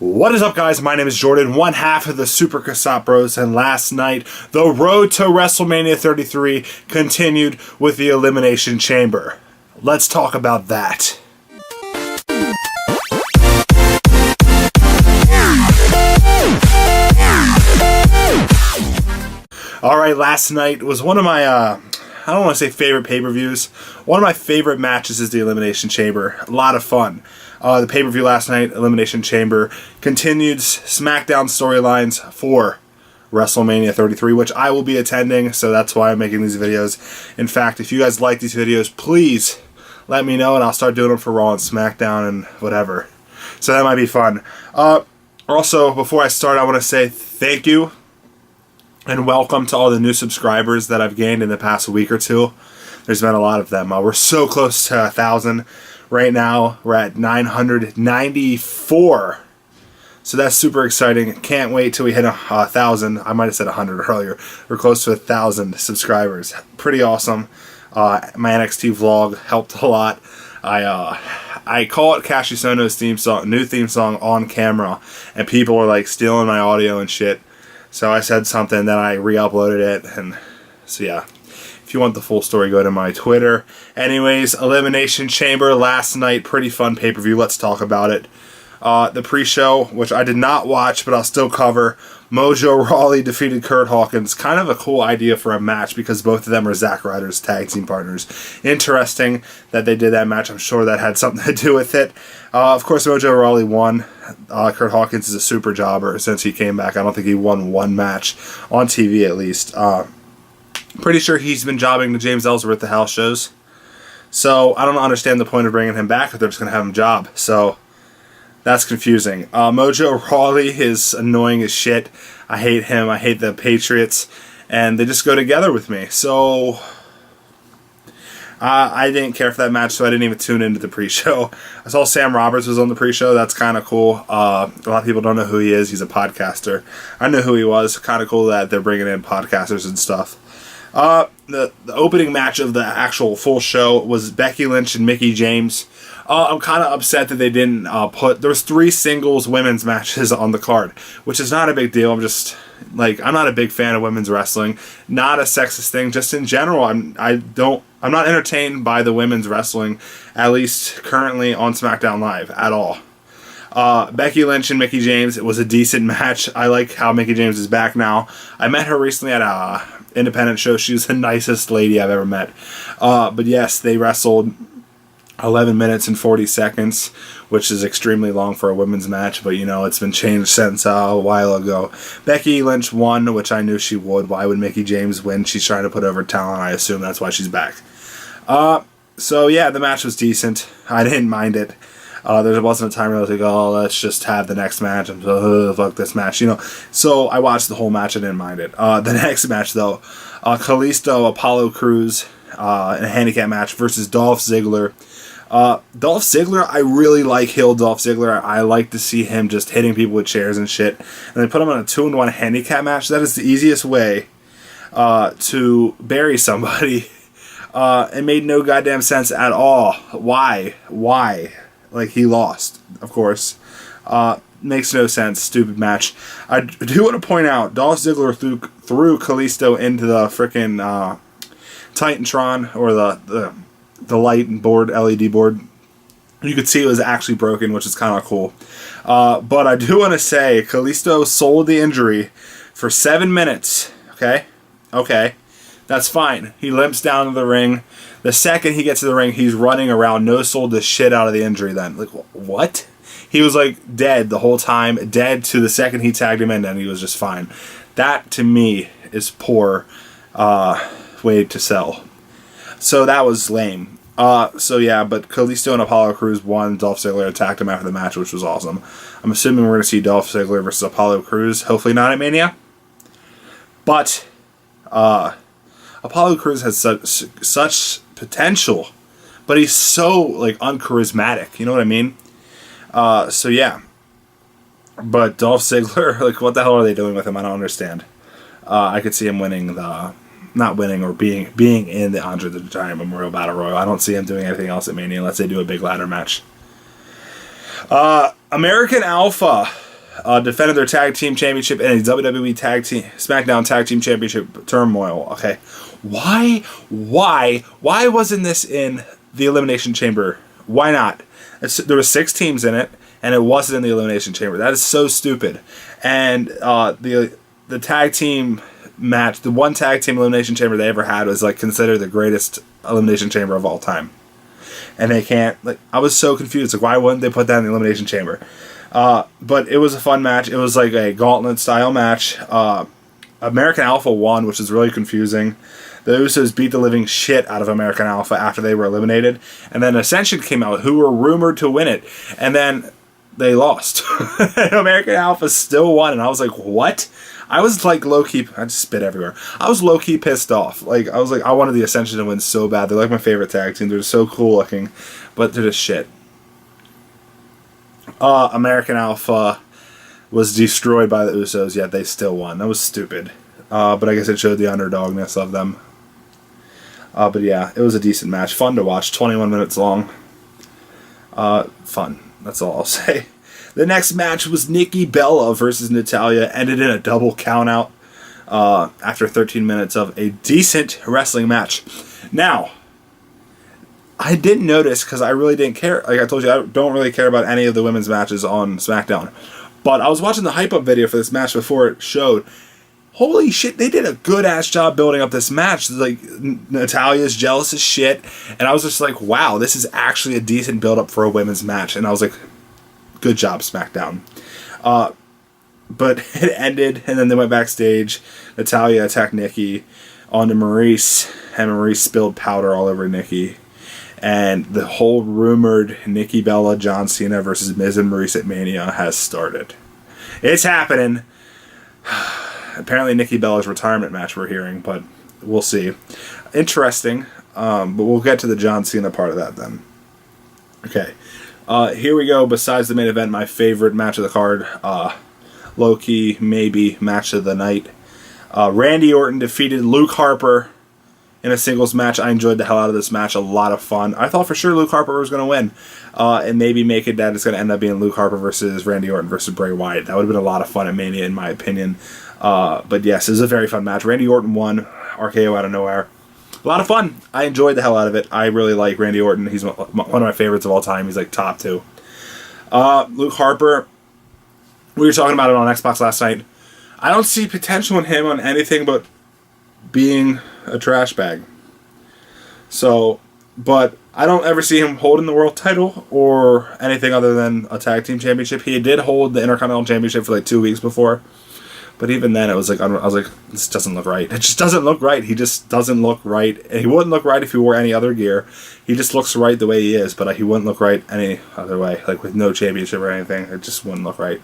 What is up, guys? My name is Jordan, one half of the Super Cassat Bros, and last night, the road to WrestleMania 33 continued with the Elimination Chamber. Let's talk about that. Alright, last night was one of my, I don't want to say favorite pay-per-views. One of my favorite matches is the Elimination Chamber. A lot of fun. The pay-per-view last night, Elimination Chamber, continued Smackdown storylines for WrestleMania 33, which I will be attending, so that's why I'm making these videos. In fact, if you guys like these videos, please let me know, and I'll start doing them for Raw and Smackdown and whatever. So that might be fun. Also, before I start, I want to say thank you and welcome to all the new subscribers that I've gained in the past week or two. There's been a lot of them. We're so close to 1,000. Right now, we're at 994. So that's super exciting. Can't wait till we hit 1,000. I might have said 100 earlier. We're close to 1,000 subscribers. Pretty awesome. My NXT vlog helped a lot. I call it Kashi Sono's theme song, new theme song on camera, and people were like stealing my audio and shit. So I said something, then I re-uploaded it, and so yeah. If you want the full story, go to my Twitter. Anyways, Elimination Chamber last night, pretty fun pay-per-view. Let's talk about it. The pre-show, which I did not watch, but I'll still cover. Mojo Rawley defeated Kurt Hawkins. Kind of a cool idea for a match because both of them are Zack Ryder's tag team partners. Interesting that they did that match. I'm sure that had something to do with it. Of course, Mojo Rawley won. Kurt Hawkins is a super jobber since he came back. I don't think he won one match on TV at least. Pretty sure he's been jobbing to James Ellsworth at the house shows. So I don't understand the point of bringing him back if they're just going to have him job. So that's confusing. Mojo Rawley is annoying as shit. I hate him. I hate the Patriots. And they just go together with me. So I didn't care for that match, so I didn't even tune into the pre-show. I saw Sam Roberts was on the pre-show. That's kind of cool. A lot of people don't know who he is. He's a podcaster. I knew who he was. Kind of cool that they're bringing in podcasters and stuff. The opening match of the actual full show was Becky Lynch and Mickie James. I'm kind of upset that they didn't there was 3 singles women's matches on the card, which is not a big deal. I'm just like, I'm not a big fan of women's wrestling. Not a sexist thing, just in general. I'm not entertained by the women's wrestling, at least currently on SmackDown Live at all. Becky Lynch and Mickie James, it was a decent match. I like how Mickie James is back now. I met her recently at a independent show. She was the nicest lady I've ever met. But yes, they wrestled 11 minutes and 40 seconds, which is extremely long for a women's match, but you know, it's been changed since a while ago. Becky Lynch won, which I knew she would. Why would Mickie James win? She's trying to put over talent. I assume that's why she's back. So yeah, the match was decent. I didn't mind it. There wasn't a time where I was like, oh, let's just have the next match. I'm so, fuck this match, you know. So I watched the whole match. I didn't mind it. The next match, though, Kalisto, Apollo Crews in a handicap match versus Dolph Ziggler. Dolph Ziggler, I really like heel Dolph Ziggler. I like to see him just hitting people with chairs and shit. And they put him on a 2-1 handicap match. That is the easiest way to bury somebody. It made no goddamn sense at all. Why? Like, he lost, of course. Makes no sense. Stupid match. I do want to point out, Dolph Ziggler threw Kalisto into the frickin' Titantron, or the light board, LED board. You could see it was actually broken, which is kind of cool. But I do want to say, Kalisto sold the injury for 7 minutes. Okay. That's fine. He limps down to the ring. The second he gets to the ring, he's running around, no-sold the shit out of the injury then. Like, what? He was, like, dead the whole time, dead to the second he tagged him in, and he was just fine. That, to me, is poor way to sell. So that was lame. So yeah, but Kalisto and Apollo Crews won. Dolph Ziggler attacked him after the match, which was awesome. I'm assuming we're going to see Dolph Ziggler versus Apollo Crews. Hopefully not at Mania. But Apollo Crews has such potential, but he's so like uncharismatic. You know what I mean? So yeah. But Dolph Ziggler, like, what the hell are they doing with him? I don't understand. I could see him winning not winning or being in the Andre the Giant Memorial Battle Royal. I don't see him doing anything else at Mania unless they do a big ladder match. American Alpha defended their tag team championship in a WWE Smackdown Tag Team Championship turmoil. Okay, why wasn't this in the Elimination Chamber? Why not? There were 6 teams in it, and it wasn't in the Elimination Chamber. That is so stupid. And the tag team match, the one tag team Elimination Chamber they ever had, was like considered the greatest Elimination Chamber of all time. And they can't, like, I was so confused. Like, why wouldn't they put that in the Elimination Chamber? But it was a fun match. It was like a gauntlet style match. American Alpha won, which is really confusing. The Usos beat the living shit out of American Alpha after they were eliminated. And then Ascension came out, who were rumored to win it. And then they lost. American Alpha still won. And I was like, what? I was like low-key, I just spit everywhere. I was low-key pissed off. Like, I was like, I wanted the Ascension to win so bad. They're like my favorite tag team. They're so cool looking, but they're just shit. American Alpha was destroyed by the Usos, yet they still won. That was stupid. But I guess it showed the underdogness of them. But yeah, it was a decent match. Fun to watch. 21 minutes long. Fun. That's all I'll say. The next match was Nikki Bella versus Natalya. Ended in a double countout after 13 minutes of a decent wrestling match. Now, I didn't notice because I really didn't care. Like I told you, I don't really care about any of the women's matches on SmackDown. But I was watching the hype-up video for this match before it showed. Holy shit, they did a good-ass job building up this match. Like, Natalya's jealous as shit. And I was just like, wow, this is actually a decent build-up for a women's match. And I was like, good job, SmackDown. But it ended, and then they went backstage. Natalya attacked Nikki onto Maurice, and Maurice spilled powder all over Nikki. And the whole rumored Nikki Bella, John Cena versus Miz and Maurice at Mania has started. It's happening. Apparently Nikki Bella's retirement match we're hearing, but we'll see. Interesting, but we'll get to the John Cena part of that then. Okay. Here we go. Besides the main event, my favorite match of the card, low-key, maybe, match of the night. Randy Orton defeated Luke Harper in a singles match. I enjoyed the hell out of this match. A lot of fun. I thought for sure Luke Harper was going to win. And maybe make it that it's going to end up being Luke Harper versus Randy Orton versus Bray Wyatt. That would have been a lot of fun at Mania, in my opinion. But yes, it was a very fun match. Randy Orton won. RKO out of nowhere. A lot of fun. I enjoyed the hell out of it. I really like Randy Orton. He's one of my favorites of all time. He's like top 2. Luke Harper, we were talking about it on Xbox last night. I don't see potential in him on anything but being a trash bag. So, but I don't ever see him holding the world title or anything other than a tag team championship. He did hold the Intercontinental Championship for like 2 weeks before. But even then, it was like, I was like, this doesn't look right. It just doesn't look right. He just doesn't look right. And he wouldn't look right if he wore any other gear. He just looks right the way he is, but he wouldn't look right any other way. Like with no championship or anything, it just wouldn't look right.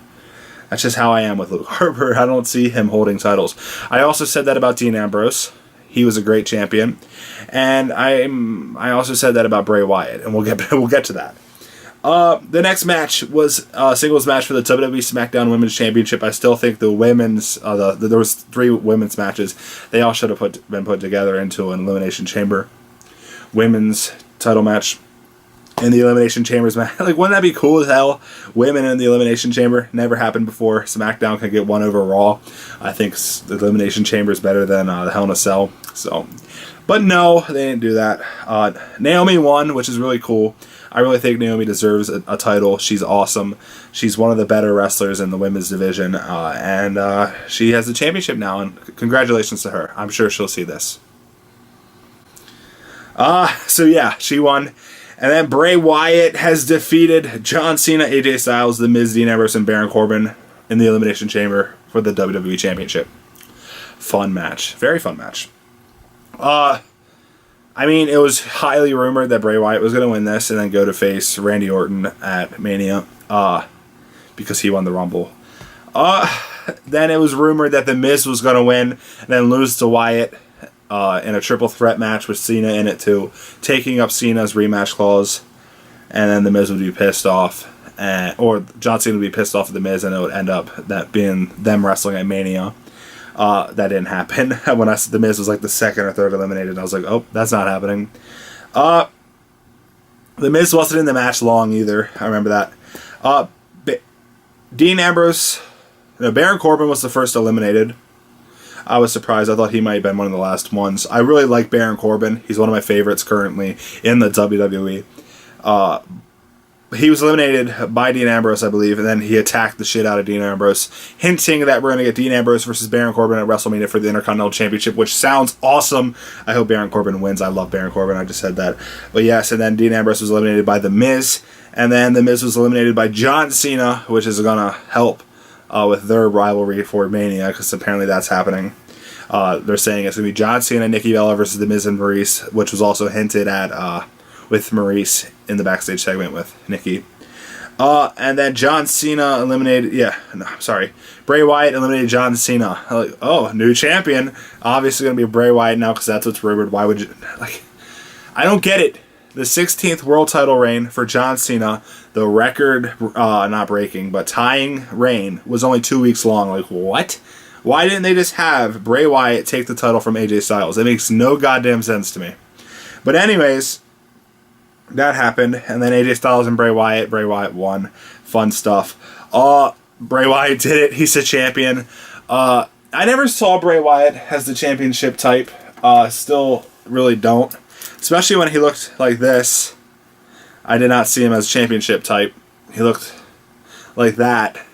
That's just how I am with Luke Harper. I don't see him holding titles. I also said that about Dean Ambrose. He was a great champion. And I also said that about Bray Wyatt, and we'll get to that. The next match was a singles match for the WWE Smackdown Women's Championship. I still think the women's, there was 3 women's matches. They all should have been put together into an Elimination Chamber women's title match. In the Elimination Chamber's match. Like, wouldn't that be cool as hell? Women in the Elimination Chamber. Never happened before. SmackDown can get one over Raw. I think the Elimination Chamber is better than the Hell in a Cell. So, but no, they didn't do that. Naomi won, which is really cool. I really think Naomi deserves a title. She's awesome. She's one of the better wrestlers in the women's division. And she has the championship now. And congratulations to her. I'm sure she'll see this. So yeah, she won. And then Bray Wyatt has defeated John Cena, AJ Styles, The Miz, Dean Ambrose, and Baron Corbin in the Elimination Chamber for the WWE Championship. Fun match. Very fun match. I mean, it was highly rumored that Bray Wyatt was going to win this and then go to face Randy Orton at Mania because he won the Rumble. Then it was rumored that The Miz was going to win and then lose to Wyatt in a triple threat match with Cena in it too, taking up Cena's rematch clause, and then The Miz would be pissed off, or John Cena would be pissed off at The Miz, and it would end up that being them wrestling at Mania. That didn't happen. When The Miz was like the 2nd or 3rd eliminated, I was like, oh, that's not happening. The Miz wasn't in the match long either. I remember that. Dean Ambrose No, Baron Corbin was the first eliminated. I was surprised. I thought he might have been one of the last ones. I really like Baron Corbin. He's one of my favorites currently in the WWE. He was eliminated by Dean Ambrose, I believe, and then he attacked the shit out of Dean Ambrose, hinting that we're going to get Dean Ambrose versus Baron Corbin at WrestleMania for the Intercontinental Championship, which sounds awesome. I hope Baron Corbin wins. I love Baron Corbin. I just said that. But yes, and then Dean Ambrose was eliminated by The Miz, and then The Miz was eliminated by John Cena, which is going to help with their rivalry for Mania, because apparently that's happening. They're saying it's going to be John Cena, Nikki Bella versus The Miz and Maurice, which was also hinted at with Maurice in the backstage segment with Nikki. And then John Cena eliminated... Bray Wyatt eliminated John Cena. Like, oh, new champion. Obviously going to be Bray Wyatt now because that's what's rumored. Why would you... Like, I don't get it. The 16th world title reign for John Cena, the record, not breaking, but tying reign, was only 2 weeks long. Like, what? Why didn't they just have Bray Wyatt take the title from AJ Styles? It makes no goddamn sense to me. But anyways... that happened, and then AJ Styles and Bray Wyatt won. Fun stuff. Bray Wyatt did it. He's a champion. I never saw Bray Wyatt as the championship type. Still really don't. Especially when he looked like this. I did not see him as championship type. He looked like that.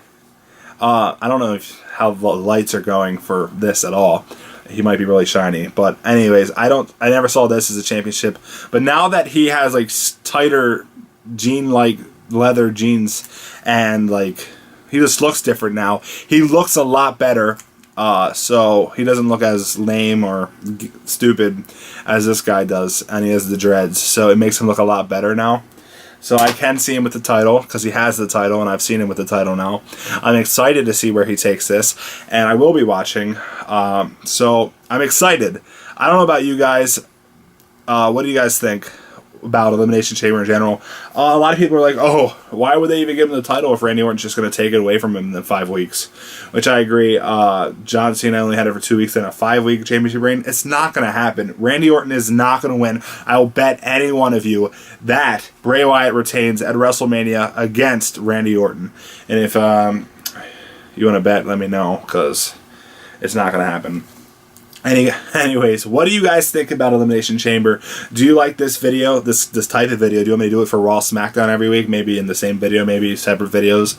I don't know how the lights are going for this at all. He might be really shiny, but anyways, I never saw this as a championship. But now that he has like tighter jean-like leather jeans, and like he just looks different now. He looks a lot better, so he doesn't look as lame or stupid as this guy does, and he has the dreads, so it makes him look a lot better now. So I can see him with the title, because he has the title, and I've seen him with the title now. I'm excited to see where he takes this, and I will be watching. So I'm excited. I don't know about you guys. What do you guys think about Elimination Chamber in general? A lot of people are like, oh, why would they even give him the title if Randy Orton's just going to take it away from him in 5 weeks? Which I agree. John Cena only had it for 2 weeks in a 5-week championship reign. It's not going to happen. Randy Orton is not going to win. I'll bet any one of you that Bray Wyatt retains at WrestleMania against Randy Orton. And if you want to bet, let me know, because it's not going to happen. Anyways, what do you guys think about Elimination Chamber? Do you like this video, this type of video? Do you want me to do it for Raw, Smackdown every week? Maybe in the same video, maybe separate videos.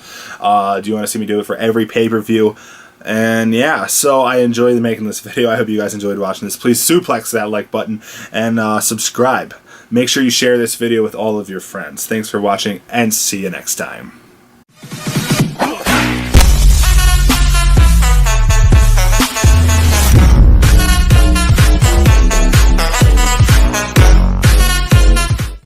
Do you want to see me do it for every pay-per-view? And yeah, so I enjoyed making this video. I hope you guys enjoyed watching this. Please suplex that like button and subscribe. Make sure you share this video with all of your friends. Thanks for watching, and see you next time.